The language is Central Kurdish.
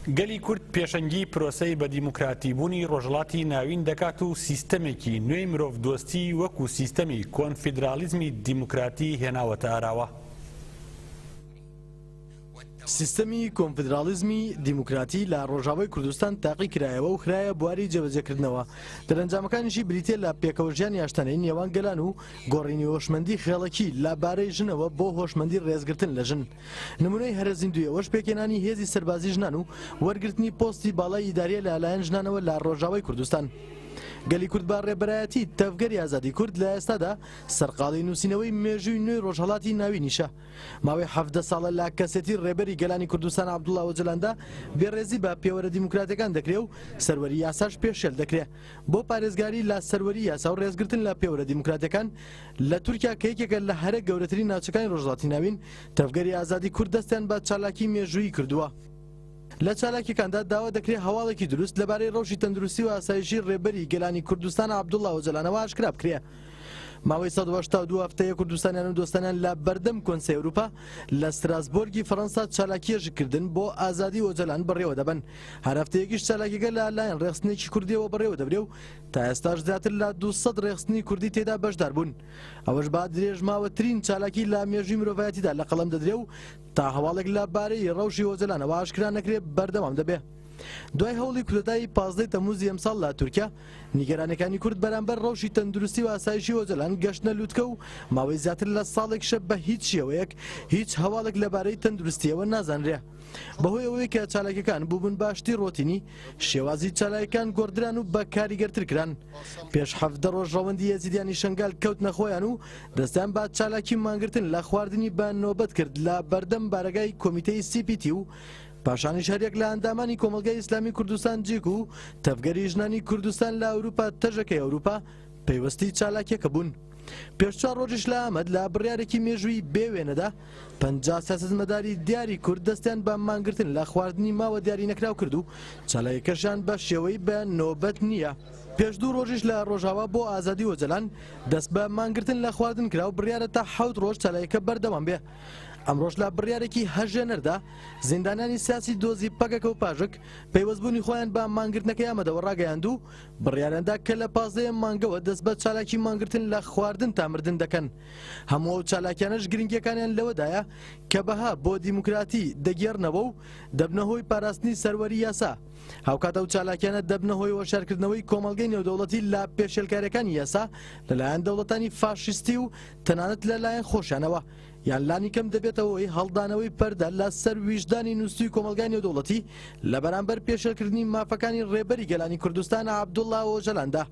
گەلی کورد پێشەنگی پرۆسەی بە دیموکراتیبوونی ڕۆژهەڵاتی ناوین دەکات و سیستەمێکی نوێی مرۆڤ دۆستی وەکو سیستەمی کۆنفیدرالیزمی دیموکراتی هێناوەتە ئاراوە. سیستەمی کۆنفیدرالیزمی دیموکراتی لە ڕۆژاوای کوردستان تاقی کرایەوە و خراە بواری جێبەجێکردنەوە. دەرەنجامەکانیشی بریتێ لە پێکەوەژیانی ئاشتانەی نێوان گەلان و گۆڕینی هۆشمەندی خێڵەکی لەبارەی ژنەوە بۆ هۆشمەندی ڕێزگرتن لە ژن. نمونەی هەرەزیندویەوەش پێکێنانی هێزی سەربازی ژنان و وەرگرتنی پۆستی باڵای ئیداریە لەلایەن ژنانەوە لە ڕۆژاوای کوردستان. گەلی کورد با ڕێبەرایەتی تەفگەری ئازادی کورد لە ئێستادا سەرقاڵی نووسینەوەی مێژووی نوێی ڕۆژهەڵاتی ناوی نیشە. ماوەی 17 ساڵە لە کەسێتی ڕێبەری گەلانی کوردستان عەبدوڵڵا ئۆجەلاندا بێڕێزی بە پێوەرە دیموکراتەکان دەکرێ و سەروەری یاساش پێشێل دەکرێ بۆ پارێزگاری لە سەروەری یاسا و ڕێزگرتن لە پێوەرە دیموکراتەکان لە تورکیا کە یەکێکە لە هەرە گەورەترین ناوچەکانی ڕۆژهەڵاتی ناوین تەفگەری ئازادی کورد دەستیان بە چالاکی مێژووی کردووە. لە چالاکیەکاندا داوا دەکرێت هەواڵێکی دروست لەبارەی ڕەوشی تەندروستی و ئاسایشی ڕێبەری گەلانی کوردستان عەبدوڵڵا ئۆجەلانەوە ئاشکرا بکرێ. ماوەی 182 هەفتەیە کوردستانیان و دۆستانیان لە بەردەم کۆنسەی ئەوروپا لە ستراسبۆرگی فەڕەنسا چالاکیەژکردن بۆ ئازادی ئۆجەلان بەڕێوە دەبن. هەر هەفتەیەکیش چالاکیەکە لە لایەن ڕێخستنێکی کوردیەوە بەڕێوە دەبرێ و تا ئێستاش زیاتر لە 200 ڕێخستنی کوردی تێدا بەشدار بوون. ئەوەش با درێژماوەترین چالاکی لە مێژووی مرۆڤایەتیدا لە قەڵەم دەدرێ و تا هەواڵێک لەبارەی ڕەوشی ئۆجەلانەوە ئاشکرا نەکرێت بەردەوام دەبێ. دوای هەوڵی کودەتای 15 تەمووزی ئەمساڵ لە تورکیا نیگەرانەکانی کورد بەرامبەر ڕەوشی تەندروستی و ئاسایشی ئۆجەلان گەشتنە لووتکە و ماوەی زیاتر لە ساڵێک شەب بە هیچ شێوەیەک هیچ هەواڵێک لەبارەی تەندروستیەوە نازانرێ. بەهۆی ئەوەی کە چالاکیەکان بووبوون باشتی ڕۆتینی شێوازی چالاکیەکان گۆڕدران و بە کاریگەرتر کران. پێش 17 ڕۆژ ڕەوەندی یەزیدیانی شەنگال کەوتنە خۆیان و دەستیان با چالاکی مانگرتن لە خواردنی بە نۆبەت کرد لە بەردەم بارەگای کۆمیتەی CPT و پاشانیش هەرێک لە ئەندامانی کۆمەلگای ئیسلامی کوردستان جێک و تەفگەری ژنانی کوردستان لە ئەوروپا تەژەکەی ئەوروپا پەیوەستی چالاکیەکە بوون. پێش 4 ڕۆژیش لە ئەمەد لە بڕیارێکی مێژووی بێوێنەدا 50 سیاسەتمەداری دیاری کورد دەستیان بە مانگرتن لە خواردنی ماوە دیاری نەکراو کرد و چالاکیەکەشیان بە شێوەی بە نۆبەت نییە. پێش 2 ڕۆژیش لە ڕۆژاوا بۆ ئازادی ئۆجەلان دەست بە مانگرتن لە خواردن کرا و بڕیارە تا 7 ڕۆژ چالاکیەکە بەردەوام بێ. ئەمڕۆژ لە بڕیارێکی هەژێنەردا زیندانانی سیاسی دۆزی پەگەکە و پاژک پەیوەستبوونی خۆیان بە مانگرتنەکەی ئەمەدەوە ڕاگەیاند و بڕیارەندا کە لە 15 مانگەوە دەست بە چالاکی مانگرتن لە خواردن تا مردن دەکەن. هەموو ئەو چالاکیانەش گرنگیەکانیان لەوەدایە کە بەها بۆ دیموکراتی دەگێڕنەوە و دەبنەهۆی پاراستنی سەروەری یاسا. هاوکاتە و چالاکیانە دەبنەهۆی وەشارکردنەوەی کۆمەڵگەی نێودەوڵەتی لە پێشێلکاریەکانی یاسا لەلایەن دەوڵەتانی فاشیستی و تەنانەت لەلایەن خۆشیانەوە. یان لانی کەم دەبێتەوەی هەڵدانەوەی پەردە لە سەر ویژدانی نووسوی کۆمەلگای نێودەوڵەتی لە بەرامبەر پێشێلکردنی مافەکانی ڕێبەری گەلانی کوردستان عەبدوڵڵا ئۆجەلاندا.